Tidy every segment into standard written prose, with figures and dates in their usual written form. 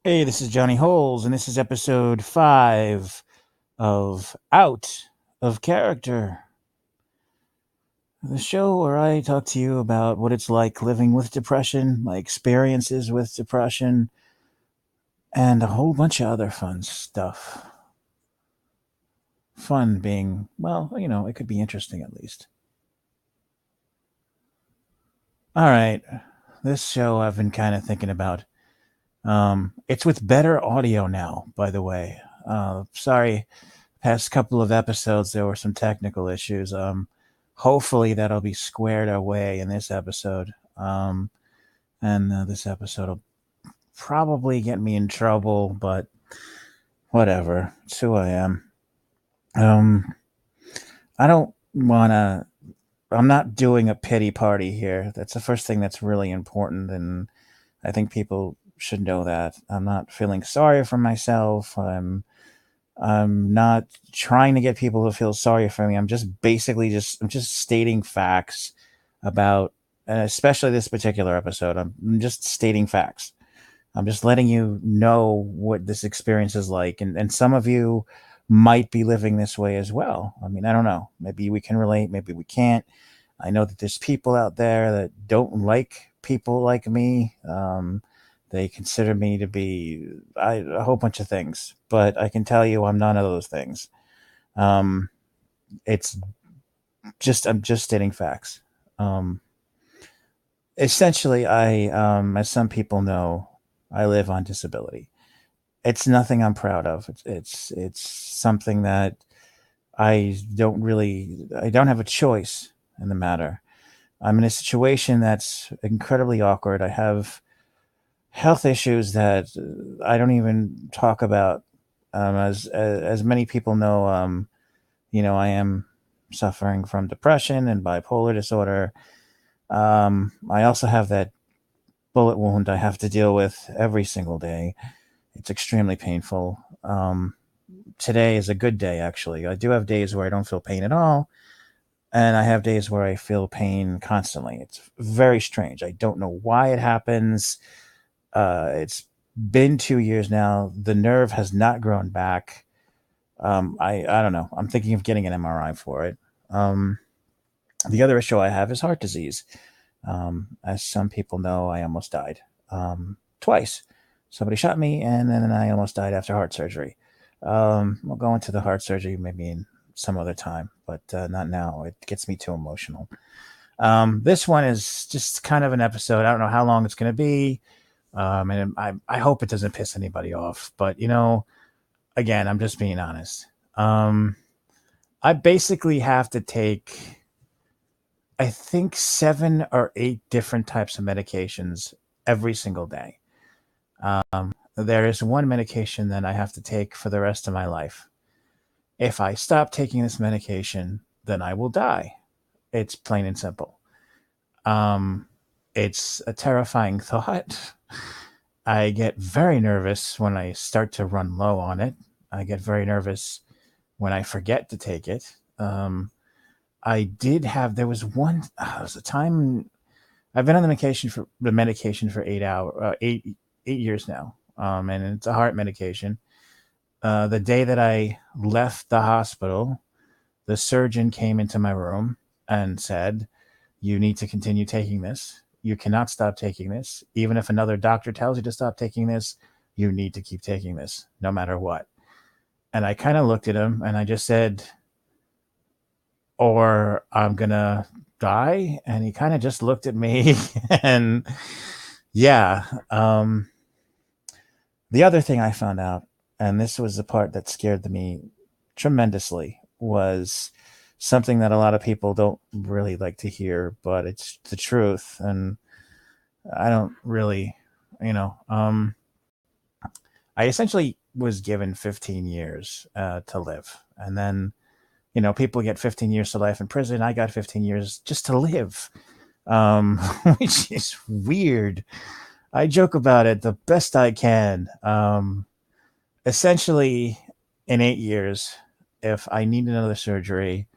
Hey, this is Johnnie Holes, and this is episode 5 of Out of Character, the show where I talk to you about what it's like living with depression, my experiences with depression, and a whole bunch of other fun stuff. Fun being, well, it could be interesting at least. All right, this show I've been kind of thinking about. It's with better audio now, by the way. Sorry, past couple of episodes there were some technical issues. Hopefully that'll be squared away in this episode. And this episode will probably get me in trouble, but whatever. It's who I am. Um, I don't wanna. I'm not doing a pity party here. That's the first thing that's really important, and I think people should know that. I'm not feeling sorry for myself. I'm not trying to get people to feel sorry for me. I'm just stating facts about, and especially this particular episode. I'm just stating facts. I'm just letting you know what this experience is like, and some of you might be living this way as well. I mean, I don't know. Maybe we can relate. Maybe we can't. I know that there's people out there that don't like people like me. They consider me to be a whole bunch of things, but I can tell you I'm none of those things. Um, it's I'm just stating facts. Um, Essentially, as some people know, I live on disability. It's nothing I'm proud of. It's something that I don't have a choice in the matter. I'm in a situation that's incredibly awkward. I have health issues that I don't even talk about. As many people know, I am suffering from depression and bipolar disorder. I also have that bullet wound I have to deal with every single day. It's extremely painful. Today is a good day, actually. I do have days where I don't feel pain at all, and I have days where I feel pain constantly. It's very strange. I don't know why it happens. It's been 2 years now. The nerve has not grown back. I don't know. I'm thinking of getting an MRI for it. Um, the other issue I have is heart disease. As some people know, I almost died twice. Somebody shot me, and then I almost died after heart surgery. We'll go into the heart surgery maybe in some other time, but not now. It gets me too emotional. This one is just kind of an episode. I don't know how long it's going to be. And I hope it doesn't piss anybody off. But, again, I'm just being honest. I basically have to take, I think, 7 or 8 different types of medications every single day. There is one medication that I have to take for the rest of my life. If I stop taking this medication, then I will die. It's plain and simple. Um, it's a terrifying thought. I get very nervous when I start to run low on it. I get very nervous when I forget to take it. There was there was a time I've been on the medication for 8 years now. And it's a heart medication. The day that I left the hospital, the surgeon came into my room and said, "You need to continue taking this. You cannot stop taking this. Even if another doctor tells you to stop taking this, you need to keep taking this, no matter what." And I kind of looked at him and I just said, "Or I'm going to die." And he kind of just looked at me. And yeah. The other thing I found out, and this was the part that scared me tremendously, was something that a lot of people don't really like to hear, but it's the truth. And I don't really, you know, I essentially was given 15 years to live. And then, people get 15 years to life in prison. I got 15 years just to live, um, which is weird. I joke about it the best I can. Essentially, in 8 years, if I need another surgery,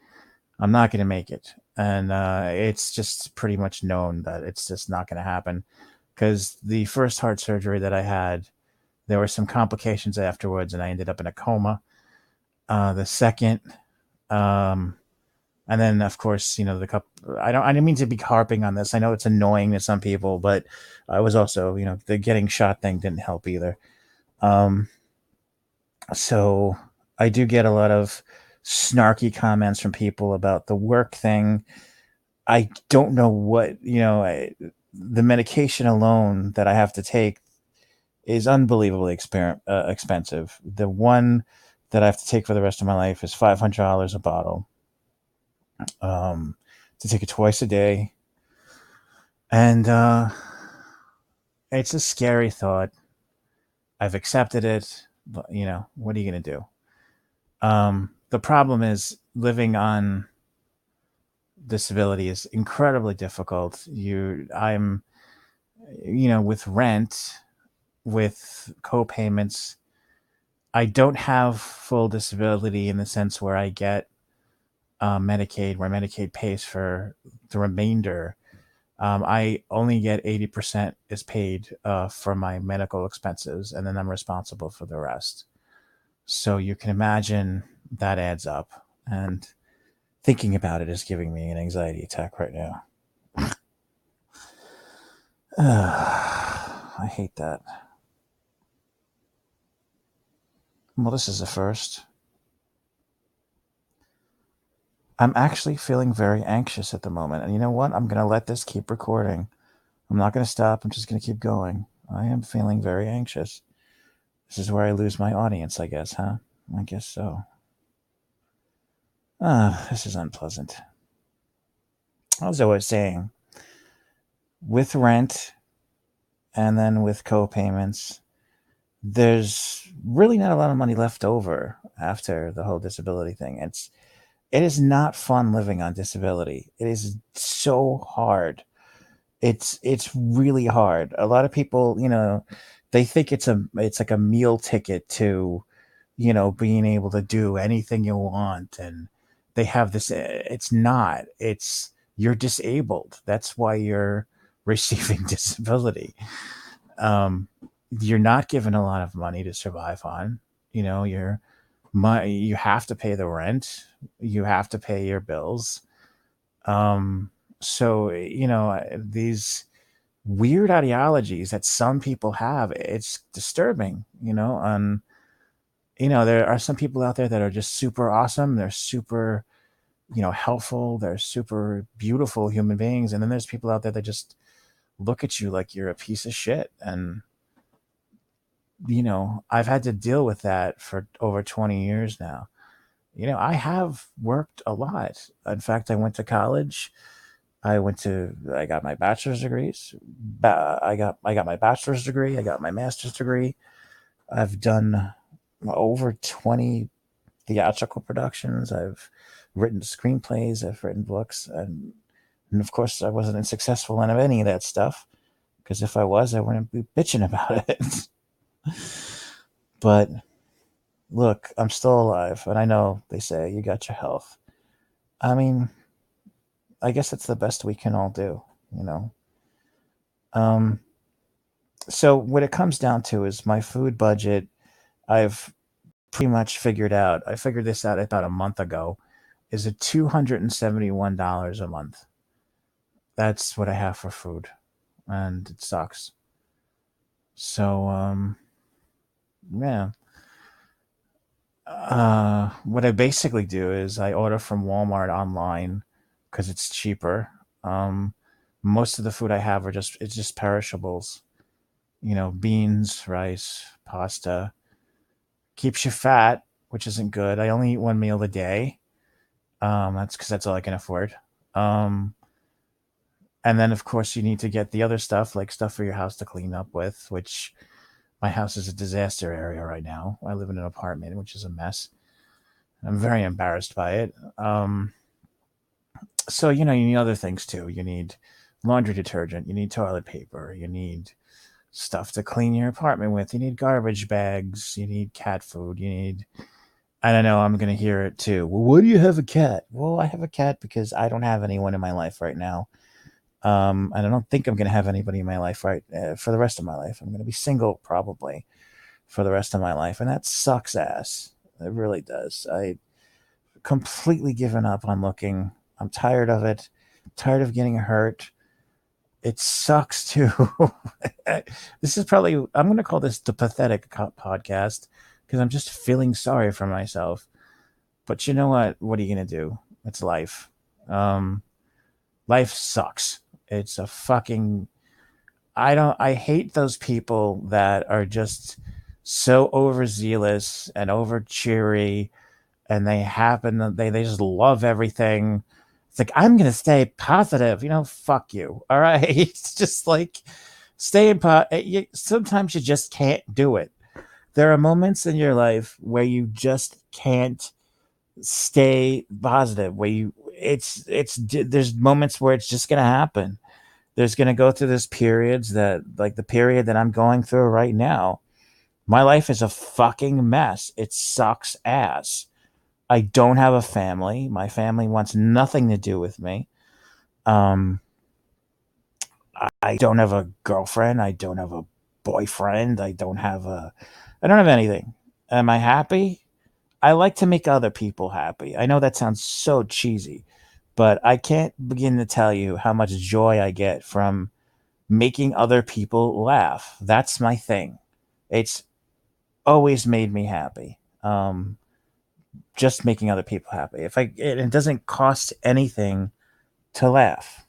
I'm not going to make it. And it's just pretty much known that it's just not going to happen because the first heart surgery that I had, There were some complications afterwards, and I ended up in a coma. The second, um, and then of course, the cup. I didn't mean to be harping on this. I know it's annoying to some people, but I was also, the getting shot thing didn't help either. Um, so I do get a lot of snarky comments from people about the work thing. I don't know what, the medication alone that I have to take is unbelievably expensive. The one that I have to take for the rest of my life is $500 a bottle, to take it twice a day. And it's a scary thought. I've accepted it, but, what are you going to do? The problem is living on disability is incredibly difficult. I'm, with rent, with co-payments. I don't have full disability in the sense where I get Medicaid, where Medicaid pays for the remainder. I only get 80% is paid for my medical expenses, and then I'm responsible for the rest. So you can imagine that adds up. And thinking about it is giving me an anxiety attack right now. I hate that. Well, this is the first. I'm actually feeling very anxious at the moment. And you know what? I'm going to let this keep recording. I'm not going to stop. I'm just going to keep going. I am feeling very anxious. This is where I lose my audience, I guess, huh? I guess so. This is unpleasant. As I was saying, with rent and then with co-payments, there's really not a lot of money left over after the whole disability thing. It is not fun living on disability. It is so hard. It's really hard. A lot of people, they think it's like a meal ticket to, being able to do anything you want, and they have this. It's not. It's You're disabled. That's why you're receiving disability. Um, you're not given a lot of money to survive on. You have to pay the rent. You have to pay your bills. So these weird ideologies that some people have, it's disturbing. And there are some people out there that are just super awesome. They're super, helpful. They're super beautiful human beings, and then there's people out there that just look at you like you're a piece of shit. And I've had to deal with that for over 20 years now. I have worked a lot. In fact, I went to college. I got my bachelor's degrees. I got my bachelor's degree. I got my master's degree. I've done over 20 theatrical productions. I've written screenplays. I've written books. And of course, I wasn't successful in any of that stuff, because if I was, I wouldn't be bitching about it. But look, I'm still alive. And I know they say you got your health. I mean, I guess it's the best we can all do, you know? Um, so what it comes down to is my food budget. I've pretty much figured out. I figured this out about a month ago. Is it $271 a month? That's what I have for food, and it sucks. So yeah. What I basically do is I order from Walmart online because it's cheaper. Um, Most of the food I have it's just perishables. Beans, rice, pasta. Keeps you fat, which isn't good. I only eat one meal a day. That's because that's all I can afford. Um, and then of course you need to get the other stuff, like stuff for your house to clean up with, which my house is a disaster area right now. I live in an apartment, which is a mess. I'm very embarrassed by it. So you need other things too. You need laundry detergent. You need toilet paper. You need stuff to clean your apartment with. You need garbage bags. You need cat food. You need. I don't know. I'm gonna hear it too. Well, why do you have a cat? Well, I have a cat because I don't have anyone in my life right now. And I don't think I'm gonna have anybody in my life for the rest of my life. I'm gonna be single probably. for the rest of my life, and that sucks ass. It really does. I completely given up on looking. I'm tired of it. Tired of getting hurt. It sucks too. This is probably, I'm going to call this the pathetic podcast because I'm just feeling sorry for myself. But you know what? What are you going to do? It's life. Um, Life sucks. It's a fucking, I hate those people that are just so overzealous and over cheery, and they just love everything. It's like, I'm gonna stay positive. Fuck you. All right. It's just like, sometimes you just can't do it. There are moments in your life where you just can't stay positive, where there's moments where it's just gonna happen. There's gonna go through this periods that, like the period that I'm going through right now. My life is a fucking mess. It sucks ass. I don't have a family. My family wants nothing to do with me. Um, I don't have a girlfriend. I don't have a boyfriend. I don't have anything. Am I happy? I like to make other people happy. I know that sounds so cheesy, but I can't begin to tell you how much joy I get from making other people laugh. That's my thing. It's always made me happy. Just making other people happy. It doesn't cost anything to laugh.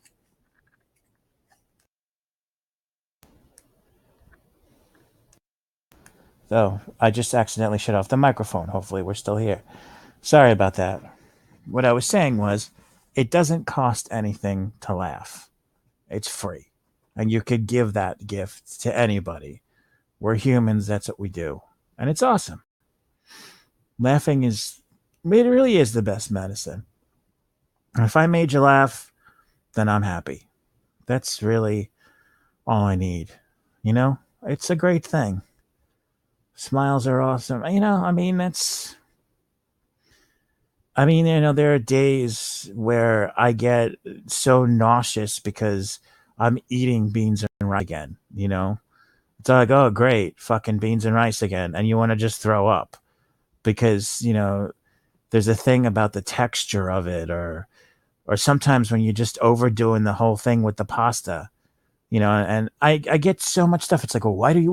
So I just accidentally shut off the microphone. Hopefully, we're still here. Sorry about that. What I was saying was, it doesn't cost anything to laugh. It's free. And you could give that gift to anybody. We're humans, that's what we do. And it's awesome. Laughing it really is the best medicine. If I made you laugh, then I'm happy. That's really all I need. It's a great thing. Smiles are awesome. There are days where I get so nauseous because I'm eating beans and rice again. It's like, oh, great, fucking beans and rice again. And you want to just throw up because, there's a thing about the texture of it, or sometimes when you're just overdoing the whole thing with the pasta, and I get so much stuff. It's like, well, why don't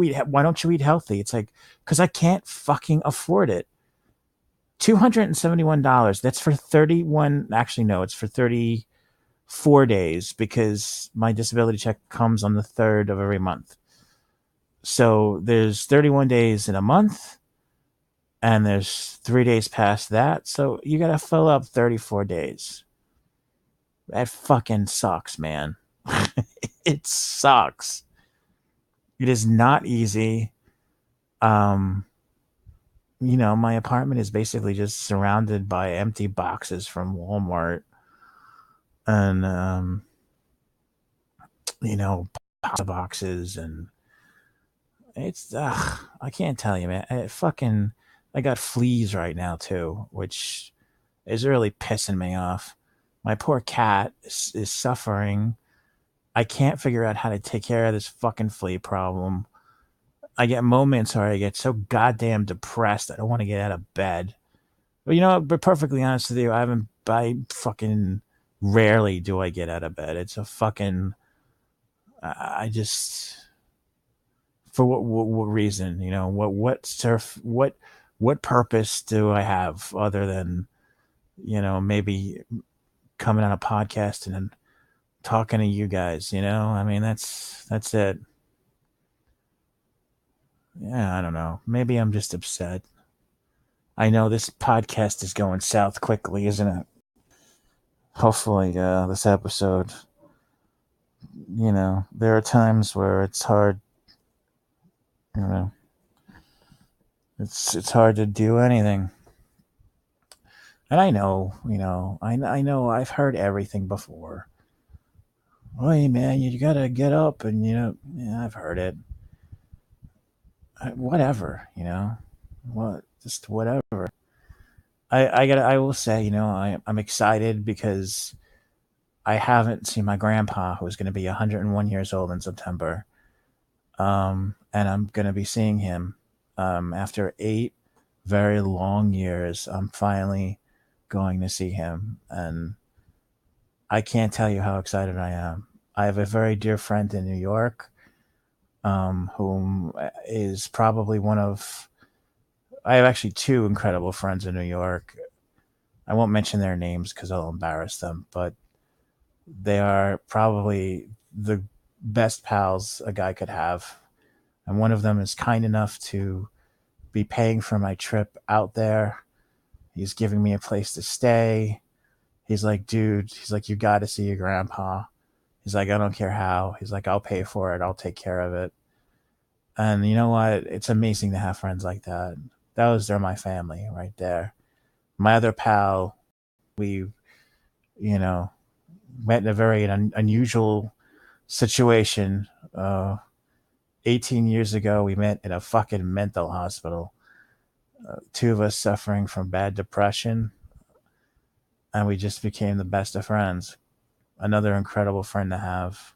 you eat healthy? It's like, because I can't fucking afford it. $271. That's for 31. Actually, no, it's for 34 days because my disability check comes on the third of every month. So there's 31 days in a month, and there's 3 days past that. So you got to fill up 34 days. That fucking sucks, man. It sucks. It is not easy. Um, my apartment is basically just surrounded by empty boxes from Walmart and, you know, pasta boxes, and I can't tell you, man. I got fleas right now too, which is really pissing me off. My poor cat is suffering. I can't figure out how to take care of this fucking flea problem. I get moments where I get so goddamn depressed I don't want to get out of bed. But but perfectly honest with you, I fucking rarely do I get out of bed. It's a fucking, I just, for what reason? What purpose do I have other than, maybe coming on a podcast and then talking to you guys, that's it. Yeah, I don't know. Maybe I'm just upset. I know this podcast is going south quickly, isn't it? Hopefully, this episode, there are times where it's hard, you know, it's hard to do anything. And I know, I know I've heard everything before. Hey, man, you gotta get up, and yeah, I've heard it. Whatever, just whatever. I will say, I'm excited because I haven't seen my grandpa, who's going to be 101 years old in September. And I'm going to be seeing him After 8 very long years, I'm finally going to see him, and I can't tell you how excited I am. I have a very dear friend in New York, whom is probably one of. I have actually two incredible friends in New York. I won't mention their names because I'll embarrass them, but they are probably the best pals a guy could have. And one of them is kind enough to be paying for my trip out there. He's giving me a place to stay. He's like, dude, he's like, you got to see your grandpa. He's like, I don't care how. He's like, I'll pay for it. I'll take care of it. And you know what? It's amazing to have friends like that. They're my family right there. My other pal, we, you know, met in a very unusual situation. 18 years ago, we met in a fucking mental hospital. Two of us suffering from bad depression, and we just became the best of friends. Another incredible friend to have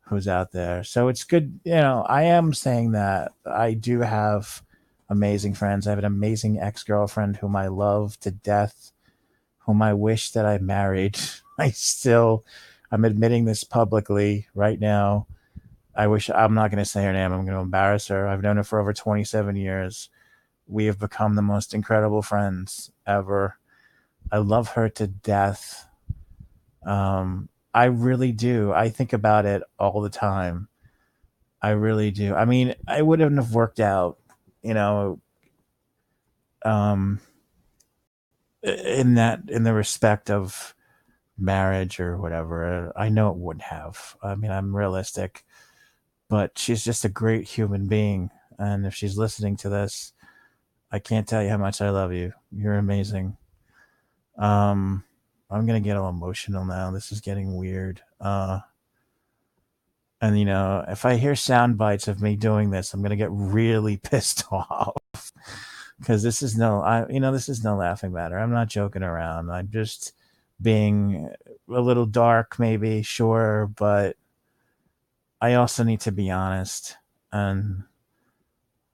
who's out there. So it's good. I am saying that I do have amazing friends. I have an amazing ex girlfriend whom I love to death, whom I wish that I married. I'm admitting this publicly right now. I'm not going to say her name. I'm going to embarrass her. I've known her for over 27 years. We have become the most incredible friends ever. I love her to death. I really do. I think about it all the time. I really do. I mean, I wouldn't have worked out, you know, um, in the respect of marriage or whatever. I know it wouldn't have. I mean, I'm realistic, but she's just a great human being. And if she's listening to this, I can't tell you how much I love you. You're amazing. Um, I'm gonna get all emotional now. This is getting weird. And if I hear sound bites of me doing this, I'm gonna get really pissed off because this is no laughing matter. I'm not joking around. I'm just being a little dark, maybe, sure, but I also need to be honest, and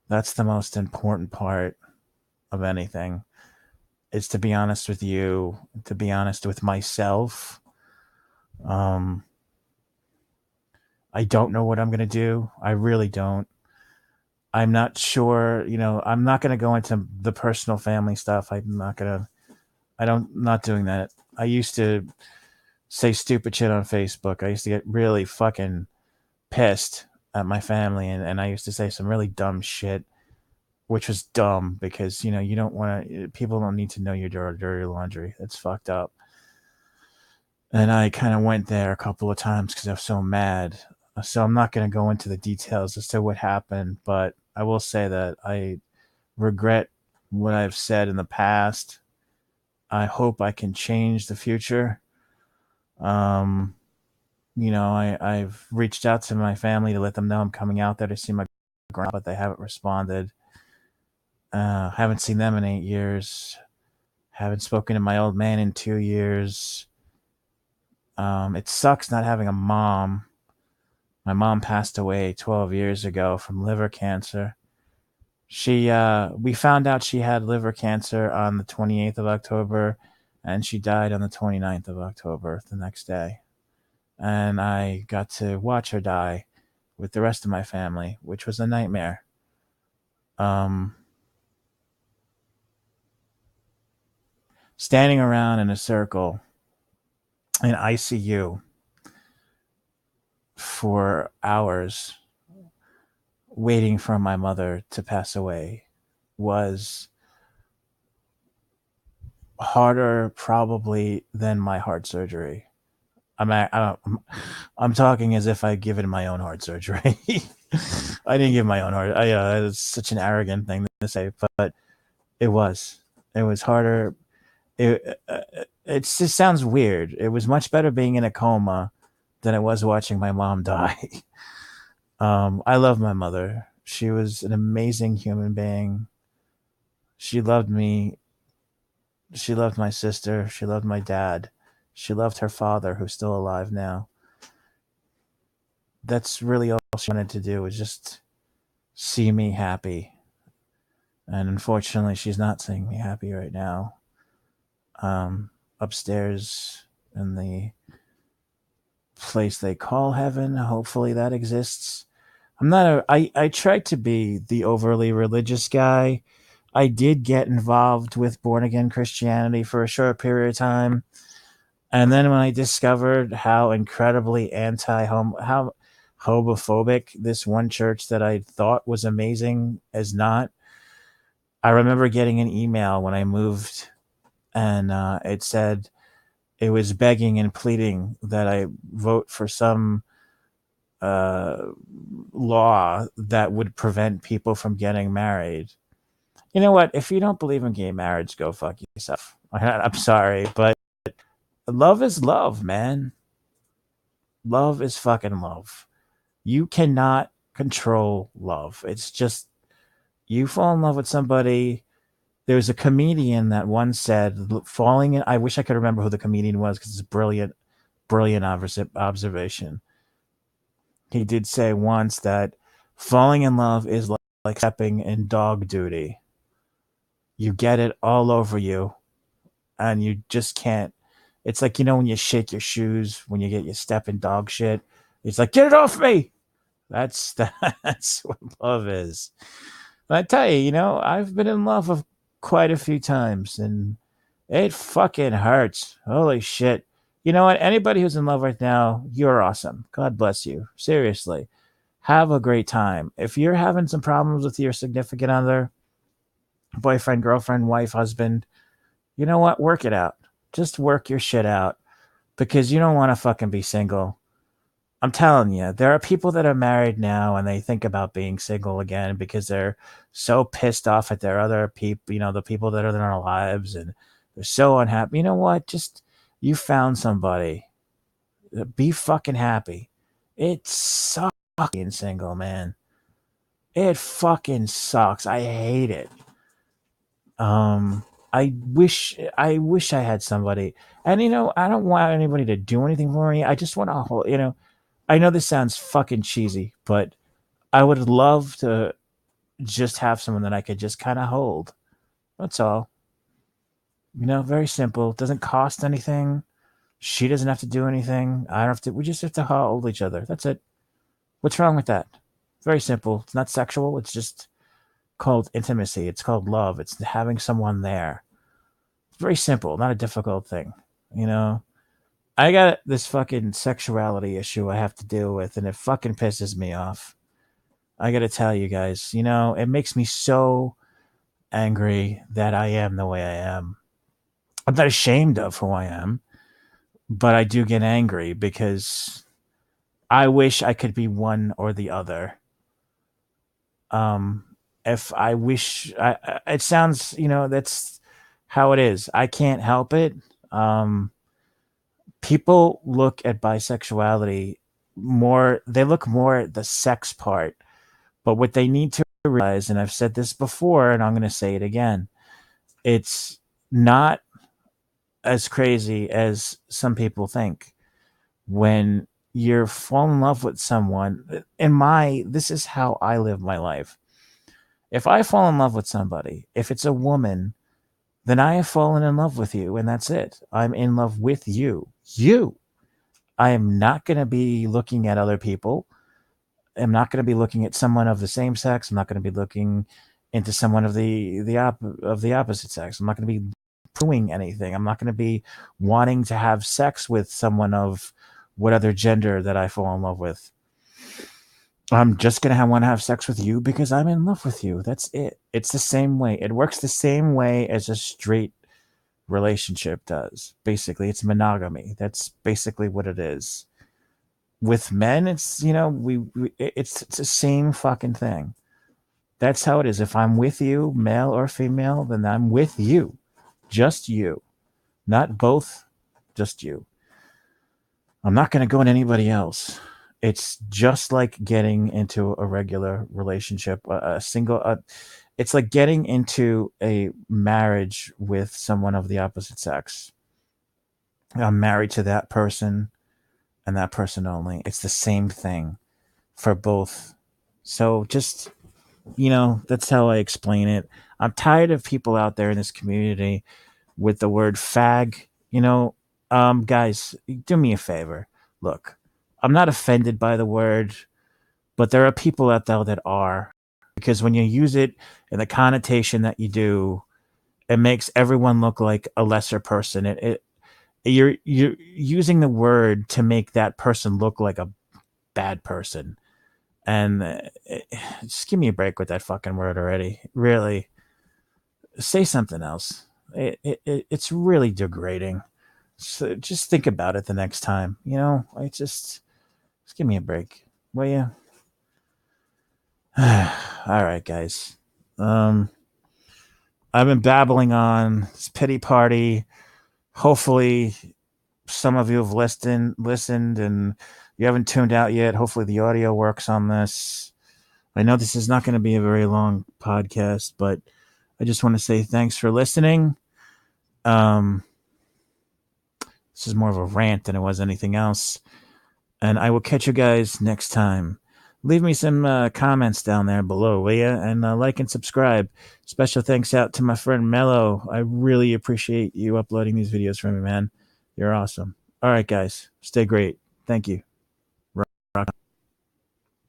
that's the most important part of anything. Is to be honest with you, to be honest with myself. Um, I don't know what I'm gonna do. I really don't. I'm not sure. I'm not gonna go into the personal family stuff. I'm not gonna. I don't. Not doing that. I used to say stupid shit on Facebook. I used to get really fucking pissed at my family, and I used to say some really dumb shit, which was dumb because you don't want to. People don't need to know your dirty laundry. That's fucked up. And I kind of went there a couple of times because I was so mad. So I'm not going to go into the details as to what happened, but I will say that I regret what I've said in the past. I hope I can change the future. Um, I've reached out to my family to let them know I'm coming out there to see my grandma, but they haven't responded. Haven't seen them in 8 years. Haven't spoken to my old man in 2 years. It sucks not having a mom. My mom passed away 12 years ago from liver cancer. We found out she had liver cancer on the 28th of October, and she died on the 29th of October, the next day. And I got to watch her die with the rest of my family, which was a nightmare. Um, Standing around in a circle in ICU for hours waiting for my mother to pass away was harder probably than my heart surgery. I'm talking as if I'd given my own heart surgery. I didn't give my own heart. It's such an arrogant thing to say, but it was. It was harder. It just sounds weird. It was much better being in a coma than it was watching my mom die. I love my mother. She was an amazing human being. She loved me. She loved my sister. She loved my dad. She loved her father, who's still alive now. That's really all she wanted to do was just see me happy. And unfortunately, she's not seeing me happy right now. Um, Upstairs in the place they call heaven, hopefully that exists. I tried to be the overly religious guy. I did get involved with born again Christianity for a short period of time. And then when I discovered how incredibly how homophobic this one church that I thought was amazing is not, I remember getting an email when I moved, and it said it was begging and pleading that I vote for some uh, law that would prevent people from getting married. You know what? If you don't believe in gay marriage, go fuck yourself. I'm sorry, but love is love, man. Love is fucking love. You cannot control love. It's just you fall in love with somebody. There's a comedian that once said, "Falling in." I wish I could remember who the comedian was because it's brilliant, brilliant observation. He did say once that falling in love is like stepping in dog duty. You get it all over you, and you just can't. It's like, when you shake your shoes when you get your step in dog shit. It's like, get it off me. That's that's what love is. But I tell you, I've been in love of quite a few times, and it fucking hurts. Holy shit. You know what? Anybody who's in love right now, you're awesome. God bless you. Seriously. Have a great time. If you're having some problems with your significant other, boyfriend, girlfriend, wife, husband, you know what? Work it out. Just work your shit out because you don't want to fucking be single. I'm telling you, there are people that are married now and they think about being single again because they're so pissed off at their other people, the people that are in their lives, and they're so unhappy. You know what? Just, you found somebody. Be fucking happy. It sucks being single, man. It fucking sucks. I hate it. Um, I wish I had somebody, and I don't want anybody to do anything for me. I just want to hold. I know this sounds fucking cheesy, but I would love to just have someone that I could just kind of hold. That's all. Very simple. It doesn't cost anything. She doesn't have to do anything. I don't have to. We just have to hold each other. That's it. What's wrong with that? Very simple. It's not sexual. It's just called intimacy. It's called love. It's having someone there. It's very simple. Not a difficult thing. You know. I got this fucking sexuality issue I have to deal with, and it fucking pisses me off. I gotta tell you guys, it makes me so angry that I am the way I am. I'm not ashamed of who I am, but I do get angry because I wish I could be one or the other. Um, if I wish, it sounds, that's how it is. I can't help it. Um, People look at bisexuality more, they look more at the sex part, but what they need to realize, and I've said this before and I'm going to say it again, it's not as crazy as some people think. When you fall in love with someone, this is how I live my life. If I fall in love with somebody, if it's a woman, then I have fallen in love with you, and that's it. I'm in love with you. I am not going to be looking at other people. I'm not going to be looking at someone of the same sex. I'm not going to be looking into someone of the opposite sex. I'm not going to be doing anything. I'm not going to be wanting to have sex with someone of what other gender that I fall in love with. I'm just going to want to have sex with you because I'm in love with you. That's it. It's the same way. It works the same way as a straight relationship does. Basically, it's monogamy. That's basically what it is. With men, it's, it's the same fucking thing. That's how it is. If I'm with you, male or female, then I'm with you. Just you. Not both, just you. I'm not going to go into anybody else. It's just like getting into a regular relationship, it's like getting into a marriage with someone of the opposite sex. I'm married to that person and that person only. It's the same thing for both. So just That's how I explain it. I'm tired of people out there in this community with the word fag. Guys, do me a favor. Look, I'm not offended by the word, but there are people out there that are, because when you use it in the connotation that you do, it makes everyone look like a lesser person. You're using the word to make that person look like a bad person, and just give me a break with that fucking word already. Really, say something else. It's really degrading. So just think about it the next time. I just give me a break, will you? All right, guys. Um, I've been babbling on this pity party. Hopefully, some of you have listened, and you haven't tuned out yet. Hopefully, the audio works on this. I know this is not going to be a very long podcast, but I just want to say thanks for listening. Um, this is more of a rant than it was anything else. And I will catch you guys next time. Leave me some comments down there below, will you? And like and subscribe. Special thanks out to my friend Mello. I really appreciate you uploading these videos for me, man. You're awesome. All right, guys. Stay great. Thank you.